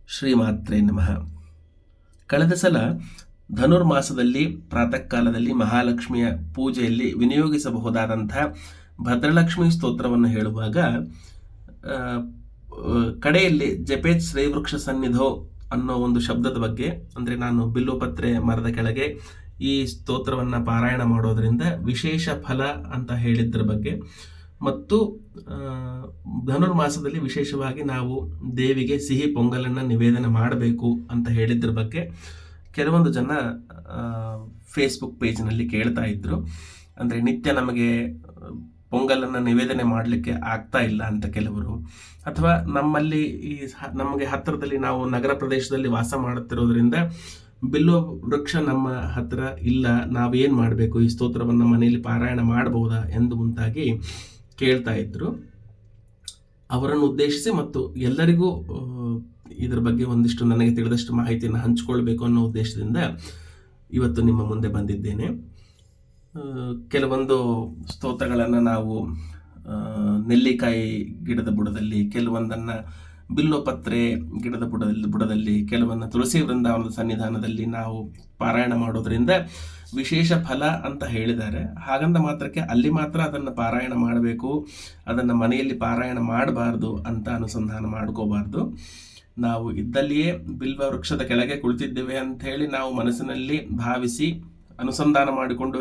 ಶ್ರೀಮಾತ್ರೇ ನಮಃ. ಕಳೆದ ಸಲ ಧನುರ್ಮಾಸದಲ್ಲಿ ಪ್ರಾತಃ ಕಾಲದಲ್ಲಿ ಮಹಾಲಕ್ಷ್ಮಿಯ ಪೂಜೆಯಲ್ಲಿ ವಿನಿಯೋಗಿಸಬಹುದಾದಂತಹ ಭದ್ರಲಕ್ಷ್ಮಿ ಸ್ತೋತ್ರವನ್ನು ಹೇಳುವಾಗ ಕಡೆಯಲ್ಲಿ ಜಪೇತ್ ಶ್ರೀವೃಕ್ಷ ಸನ್ನಿಧೋ ಅನ್ನೋ ಒಂದು ಶಬ್ದದ ಬಗ್ಗೆ, ಅಂದರೆ ನಾನು ಬಿಲ್ಲುಪತ್ರೆ ಮರದ ಕೆಳಗೆ ಈ ಸ್ತೋತ್ರವನ್ನು ಪಾರಾಯಣ ಮಾಡೋದರಿಂದ ವಿಶೇಷ ಫಲ ಅಂತ ಹೇಳಿದ್ರ ಬಗ್ಗೆ, ಮತ್ತು ಧನುರ್ಮಾಸದಲ್ಲಿ ವಿಶೇಷವಾಗಿ ನಾವು ದೇವಿಗೆ ಸಿಹಿ ಪೊಂಗಲನ್ನು ನಿವೇದನೆ ಮಾಡಬೇಕು ಅಂತ ಹೇಳಿದ್ರ ಬಗ್ಗೆ ಕೆಲವೊಂದು ಜನ ಫೇಸ್ಬುಕ್ ಪೇಜ್ನಲ್ಲಿ ಕೇಳ್ತಾ ಇದ್ರು. ಅಂದರೆ ನಿತ್ಯ ನಮಗೆ ಪೊಂಗಲನ್ನು ನಿವೇದನೆ ಮಾಡಲಿಕ್ಕೆ ಆಗ್ತಾ ಇಲ್ಲ ಅಂತ ಕೆಲವರು, ಅಥವಾ ನಮ್ಮಲ್ಲಿ ನಮಗೆ ಹತ್ತಿರದಲ್ಲಿ ನಾವು ನಗರ ಪ್ರದೇಶದಲ್ಲಿ ವಾಸ ಮಾಡುತ್ತಿರೋದ್ರಿಂದ ಬಿಲ್ವ ವೃಕ್ಷ ನಮ್ಮ ಹತ್ತಿರ ಇಲ್ಲ, ನಾವೇನು ಮಾಡಬೇಕು, ಈ ಸ್ತೋತ್ರವನ್ನು ಮನೆಯಲ್ಲಿ ಪಾರಾಯಣ ಮಾಡಬಹುದಾ ಎಂದು ಮುಂತಾಗಿ ಕೇಳ್ತಾ ಇದ್ರು. ಅವರನ್ನು ಉದ್ದೇಶಿಸಿ ಮತ್ತು ಎಲ್ಲರಿಗೂ ಇದರ ಬಗ್ಗೆ ಒಂದಿಷ್ಟು ನನಗೆ ತಿಳಿದಷ್ಟು ಮಾಹಿತಿಯನ್ನು ಹಂಚಿಕೊಳ್ಬೇಕು ಅನ್ನೋ ಉದ್ದೇಶದಿಂದ ಇವತ್ತು ನಿಮ್ಮ ಮುಂದೆ ಬಂದಿದ್ದೇನೆ. ಕೆಲವೊಂದು ಸ್ತೋತ್ರಗಳನ್ನು ನಾವು ನೆಲ್ಲಿಕಾಯಿ ಗಿಡದ ಬುಡದಲ್ಲಿ, ಕೆಲವೊಂದನ್ನು ಬಿಲ್ಲುಪತ್ರೆ ಗಿಡದ ಬುಡದಲ್ಲಿ, ಕೆಲವೊಂದು ತುಳಸಿ ವೃಂದಾವನದ ಸನ್ನಿಧಾನದಲ್ಲಿ ನಾವು ಪಾರಾಯಣ ಮಾಡೋದ್ರಿಂದ ವಿಶೇಷ ಫಲ ಅಂತ ಹೇಳಿದ್ದಾರೆ. ಹಾಗಂದ ಮಾತ್ರಕ್ಕೆ ಅಲ್ಲಿ ಮಾತ್ರ ಅದನ್ನು ಪಾರಾಯಣ ಮಾಡಬೇಕು, ಅದನ್ನು ಮನೆಯಲ್ಲಿ ಪಾರಾಯಣ ಮಾಡಬಾರ್ದು ಅಂತ ಅನುಸಂಧಾನ ಮಾಡ್ಕೋಬಾರ್ದು. ನಾವು ಇದ್ದಲ್ಲಿಯೇ ಬಿಲ್ವ ವೃಕ್ಷದ ಕೆಳಗೆ ಕುಳಿತಿದ್ದೇವೆ ಅಂತ ಹೇಳಿ ನಾವು ಮನಸ್ಸಿನಲ್ಲಿ ಭಾವಿಸಿ ಅನುಸಂಧಾನ ಮಾಡಿಕೊಂಡು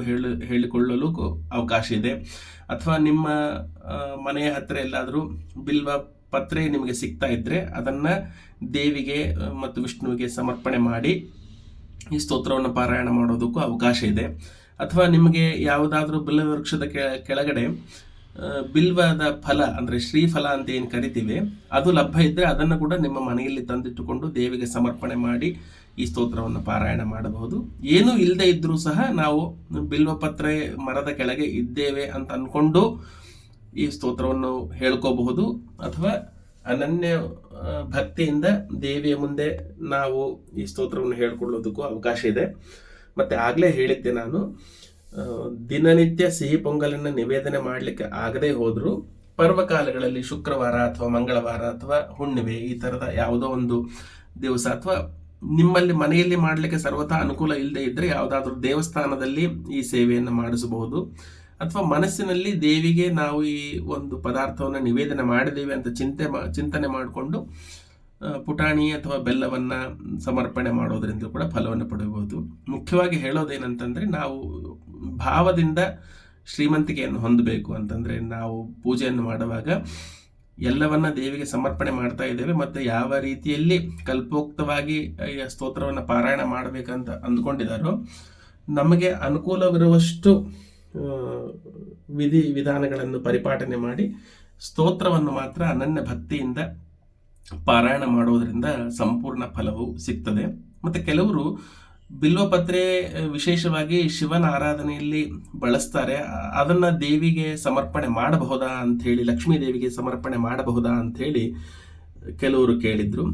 ಹೇಳಿಕೊಳ್ಳಲು ಅವಕಾಶ ಇದೆ. ಅಥವಾ ನಿಮ್ಮ ಮನೆಯ ಹತ್ತಿರ ಎಲ್ಲಾದರೂ ಬಿಲ್ವ ಪತ್ರೆ ನಿಮಗೆ ಸಿಗ್ತಾ ಇದ್ದರೆ ಅದನ್ನು ದೇವಿಗೆ ಮತ್ತು ವಿಷ್ಣುವಿಗೆ ಸಮರ್ಪಣೆ ಮಾಡಿ ಈ ಸ್ತೋತ್ರವನ್ನು ಪಾರಾಯಣ ಮಾಡೋದಕ್ಕೂ ಅವಕಾಶ ಇದೆ. ಅಥವಾ ನಿಮಗೆ ಯಾವುದಾದ್ರೂ ಬಿಲ್ವ ವೃಕ್ಷದ ಕೆಳಗಡೆ ಬಿಲ್ವದ ಫಲ, ಅಂದರೆ ಶ್ರೀಫಲ ಅಂತ ಏನು ಕರಿತೀವಿ, ಅದು ಲಭ್ಯ ಇದ್ದರೆ ಅದನ್ನು ಕೂಡ ನಿಮ್ಮ ಮನೆಯಲ್ಲಿ ತಂದಿಟ್ಟುಕೊಂಡು ದೇವಿಗೆ ಸಮರ್ಪಣೆ ಮಾಡಿ ಈ ಸ್ತೋತ್ರವನ್ನು ಪಾರಾಯಣ ಮಾಡಬಹುದು. ಏನೂ ಇಲ್ಲದೆ ಇದ್ದರೂ ಸಹ ನಾವು ಬಿಲ್ವಪತ್ರೆ ಮರದ ಕೆಳಗೆ ಇದ್ದೇವೆ ಅಂತ ಅಂದ್ಕೊಂಡು ಈ ಸ್ತೋತ್ರವನ್ನು ಹೇಳ್ಕೋಬಹುದು. ಅಥವಾ ಅನನ್ಯ ಭಕ್ತಿಯಿಂದ ದೇವಿಯ ಮುಂದೆ ನಾವು ಈ ಸ್ತೋತ್ರವನ್ನು ಹೇಳ್ಕೊಳ್ಳೋದಕ್ಕೂ ಅವಕಾಶ ಇದೆ. ಮತ್ತು ಆಗಲೇ ಹೇಳಿದ್ದೆ ನಾನು, ದಿನನಿತ್ಯ ಸಿಹಿ ಪೊಂಗಲನ್ನು ನಿವೇದನೆ ಮಾಡಲಿಕ್ಕೆ ಆಗದೆ ಹೋದರೂ ಪರ್ವಕಾಲಗಳಲ್ಲಿ ಶುಕ್ರವಾರ ಅಥವಾ ಮಂಗಳವಾರ ಅಥವಾ ಹುಣ್ಣಿಮೆ ಈ ಥರದ ಯಾವುದೋ ಒಂದು ದಿವಸ, ಅಥವಾ ನಿಮ್ಮಲ್ಲಿ ಮನೆಯಲ್ಲಿ ಮಾಡಲಿಕ್ಕೆ ಸರ್ವತಾ ಅನುಕೂಲ ಇಲ್ಲದೆ ಇದ್ದರೆ ಯಾವುದಾದ್ರೂ ದೇವಸ್ಥಾನದಲ್ಲಿ ಈ ಸೇವೆಯನ್ನು ಮಾಡಿಸಬಹುದು. ಅಥವಾ ಮನಸ್ಸಿನಲ್ಲಿ ದೇವಿಗೆ ನಾವು ಈ ಒಂದು ಪದಾರ್ಥವನ್ನು ನಿವೇದನೆ ಮಾಡಿದ್ದೇವೆ ಅಂತ ಚಿಂತನೆ ಮಾಡಿಕೊಂಡು ಪುಟಾಣಿ ಅಥವಾ ಬೆಲ್ಲವನ್ನು ಸಮರ್ಪಣೆ ಮಾಡೋದರಿಂದ ಕೂಡ ಫಲವನ್ನು ಪಡೆಯಬಹುದು. ಮುಖ್ಯವಾಗಿ ಹೇಳೋದೇನಂತಂದರೆ, ನಾವು ಭಾವದಿಂದ ಶ್ರೀಮಂತಿಕೆಯನ್ನು ಹೊಂದಬೇಕು ಅಂತಂದರೆ ನಾವು ಪೂಜೆಯನ್ನು ಮಾಡುವಾಗ ಎಲ್ಲವನ್ನ ದೇವಿಗೆ ಸಮರ್ಪಣೆ ಮಾಡ್ತಾ ಇದ್ದೇವೆ, ಮತ್ತು ಯಾವ ರೀತಿಯಲ್ಲಿ ಕಲ್ಪೋಕ್ತವಾಗಿ ಸ್ತೋತ್ರವನ್ನು ಪಾರಾಯಣ ಮಾಡಬೇಕಂತ ಅಂದ್ಕೊಂಡಿದ್ದಾರೋ ನಮಗೆ ಅನುಕೂಲವಿರುವಷ್ಟು ವಿಧಾನಗಳನ್ನು ಪರಿಪಾಲನೆ ಮಾಡಿ ಸ್ತೋತ್ರವನ್ನು ಮಾತ್ರ ಅನನ್ಯ ಭಕ್ತಿಯಿಂದ ಪಾರಾಯಣ ಮಾಡೋದರಿಂದ ಸಂಪೂರ್ಣ ಫಲವು ಸಿಗ್ತದೆ. ಮತ್ತು ಕೆಲವರು ಬಿಲ್ವಪತ್ರೆ ವಿಶೇಷವಾಗಿ ಶಿವನ ಆರಾಧನೆಯಲ್ಲಿ ಬಳಸ್ತಾರೆ, ಅದನ್ನು ದೇವಿಗೆ ಸಮರ್ಪಣೆ ಮಾಡಬಹುದಾ ಅಂಥೇಳಿ, ಲಕ್ಷ್ಮೀ ದೇವಿಗೆ ಸಮರ್ಪಣೆ ಮಾಡಬಹುದಾ ಅಂಥೇಳಿ ಕೆಲವರು ಕೇಳಿದರು.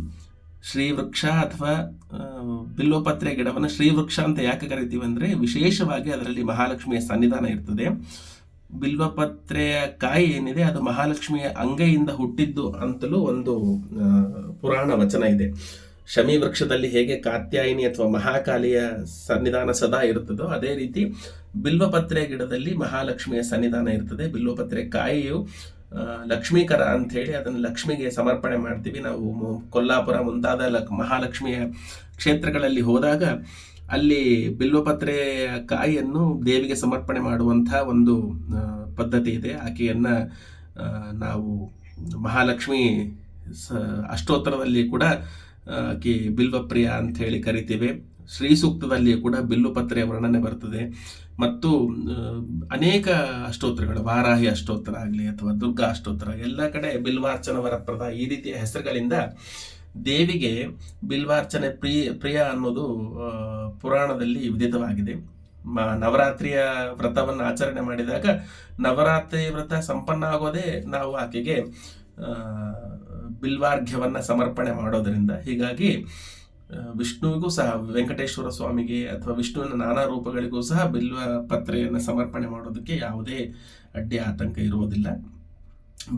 ಶ್ರೀವೃಕ್ಷ ಅಥವಾ ಬಿಲ್ವಪತ್ರೆ ಗಿಡವನ್ನು ಶ್ರೀವೃಕ್ಷ ಅಂತ ಯಾಕೆ ಕರಿತೀವಿ ಅಂದರೆ, ವಿಶೇಷವಾಗಿ ಅದರಲ್ಲಿ ಮಹಾಲಕ್ಷ್ಮಿಯ ಸನ್ನಿಧಾನ ಇರ್ತದೆ. ಬಿಲ್ವಪತ್ರೆಯ ಕಾಯಿ ಏನಿದೆ ಅದು ಮಹಾಲಕ್ಷ್ಮಿಯ ಅಂಗೈಯಿಂದ ಹುಟ್ಟಿದ್ದು ಅಂತಲೂ ಒಂದು ಪುರಾಣ ವಚನ ಇದೆ. ಶಮಿ ವೃಕ್ಷದಲ್ಲಿ ಹೇಗೆ ಕಾತ್ಯಾಯಿನಿ ಅಥವಾ ಮಹಾಕಾಲಿಯ ಸನ್ನಿಧಾನ ಸದಾ ಇರುತ್ತದೋ, ಅದೇ ರೀತಿ ಬಿಲ್ವಪತ್ರೆ ಗಿಡದಲ್ಲಿ ಮಹಾಲಕ್ಷ್ಮಿಯ ಸನ್ನಿಧಾನ ಇರ್ತದೆ. ಬಿಲ್ವಪತ್ರೆ ಕಾಯಿಯು ಲಕ್ಷ್ಮೀಕರ ಅಂಥೇಳಿ ಅದನ್ನು ಲಕ್ಷ್ಮಿಗೆ ಸಮರ್ಪಣೆ ಮಾಡ್ತೀವಿ. ನಾವು ಕೊಲ್ಲಾಪುರ ಮುಂತಾದ ಮಹಾಲಕ್ಷ್ಮಿಯ ಕ್ಷೇತ್ರಗಳಲ್ಲಿ ಹೋದಾಗ ಅಲ್ಲಿ ಬಿಲ್ವಪತ್ರೆ ಕಾಯಿಯನ್ನು ದೇವಿಗೆ ಸಮರ್ಪಣೆ ಮಾಡುವಂಥ ಒಂದು ಪದ್ಧತಿ ಇದೆ. ಆಕೆಯನ್ನು ನಾವು ಮಹಾಲಕ್ಷ್ಮಿ ಅಷ್ಟೋತ್ತರದಲ್ಲಿ ಕೂಡ ಆಕೆ ಬಿಲ್ವಪ್ರಿಯ ಅಂತ ಹೇಳಿ ಕರಿತೇವೆ. ಶ್ರೀ ಸೂಕ್ತದಲ್ಲಿ ಕೂಡ ಬಿಲ್ಲುಪತ್ರೆಯ ವರ್ಣನೆ ಬರ್ತದೆ. ಮತ್ತು ಅನೇಕ ಅಷ್ಟೋತ್ರಗಳು, ವಾರಾಹಿ ಅಷ್ಟೋತ್ತರ ಆಗಲಿ ಅಥವಾ ದುರ್ಗಾ ಅಷ್ಟೋತ್ತರ, ಎಲ್ಲ ಕಡೆ ಬಿಲ್ವಾರ್ಚನ ವರಪ್ರದ ಈ ರೀತಿಯ ಹೆಸರುಗಳಿಂದ ದೇವಿಗೆ ಬಿಲ್ವಾರ್ಚನೆ ಪ್ರಿಯ ಅನ್ನೋದು ಪುರಾಣದಲ್ಲಿ ವಿದಿತವಾಗಿದೆ. ನವರಾತ್ರಿಯ ವ್ರತವನ್ನು ಆಚರಣೆ ಮಾಡಿದಾಗ ನವರಾತ್ರಿ ವ್ರತ ಸಂಪನ್ನ ಆಗೋದೇ ನಾವು ಆಕೆಗೆ ಬಿಲ್ವಾರ್ಘ್ಯವನ್ನು ಸಮರ್ಪಣೆ ಮಾಡೋದರಿಂದ. ಹೀಗಾಗಿ ವಿಷ್ಣುವಿಗೂ ಸಹ, ವೆಂಕಟೇಶ್ವರ ಸ್ವಾಮಿಗೆ ಅಥವಾ ವಿಷ್ಣುವಿನ ನಾನಾ ರೂಪಗಳಿಗೂ ಸಹ ಬಿಲ್ವ ಪತ್ರೆಯನ್ನು ಸಮರ್ಪಣೆ ಮಾಡೋದಕ್ಕೆ ಯಾವುದೇ ಅಡ್ಡಿ ಆತಂಕ ಇರುವುದಿಲ್ಲ.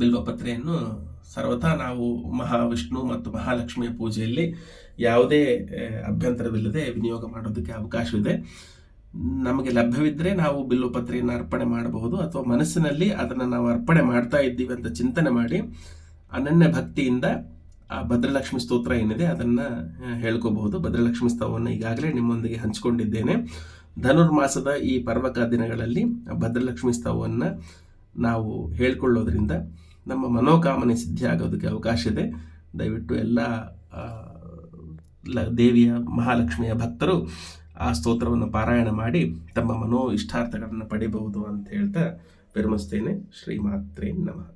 ಬಿಲ್ವಪತ್ರೆಯನ್ನು ಸರ್ವಥಾ ನಾವು ಮಹಾವಿಷ್ಣು ಮತ್ತು ಮಹಾಲಕ್ಷ್ಮಿಯ ಪೂಜೆಯಲ್ಲಿ ಯಾವುದೇ ಅಭ್ಯಂತರವಿಲ್ಲದೆ ವಿನಿಯೋಗ ಮಾಡೋದಕ್ಕೆ ಅವಕಾಶವಿದೆ. ನಮಗೆ ಲಭ್ಯವಿದ್ದರೆ ನಾವು ಬಿಲ್ವಪತ್ರೆಯನ್ನು ಅರ್ಪಣೆ ಮಾಡಬಹುದು, ಅಥವಾ ಮನಸ್ಸಿನಲ್ಲಿ ಅದನ್ನು ನಾವು ಅರ್ಪಣೆ ಮಾಡ್ತಾ ಇದ್ದೀವಿ ಅಂತ ಚಿಂತನೆ ಮಾಡಿ ಅನನ್ಯ ಭಕ್ತಿಯಿಂದ ಆ ಭದ್ರಲಕ್ಷ್ಮಿ ಸ್ತೋತ್ರ ಏನಿದೆ ಅದನ್ನು ಹೇಳ್ಕೋಬಹುದು. ಭದ್ರಲಕ್ಷ್ಮಿ ಸ್ತವವನ್ನು ಈಗಾಗಲೇ ನಿಮ್ಮೊಂದಿಗೆ ಹಂಚಿಕೊಂಡಿದ್ದೇನೆ. ಧನುರ್ಮಾಸದ ಈ ಪರ್ವಕ ದಿನಗಳಲ್ಲಿ ಭದ್ರಲಕ್ಷ್ಮಿ ಸ್ತವವನ್ನು ನಾವು ಹೇಳ್ಕೊಳ್ಳೋದ್ರಿಂದ ನಮ್ಮ ಮನೋಕಾಮನೆ ಸಿದ್ಧಿ ಆಗೋದಕ್ಕೆ ಅವಕಾಶ ಇದೆ. ದಯವಿಟ್ಟು ಎಲ್ಲ ದೇವಿಯ ಮಹಾಲಕ್ಷ್ಮಿಯ ಭಕ್ತರು ಆ ಸ್ತೋತ್ರವನ್ನು ಪಾರಾಯಣ ಮಾಡಿ ತಮ್ಮ ಇಷ್ಟಾರ್ಥಗಳನ್ನು ಪಡಿಬಹುದು ಅಂತ ಹೇಳ್ತಾ ವಿರಮಿಸ್ತೇನೆ. ಶ್ರೀಮಾತ್ರೇ ನಮಃ.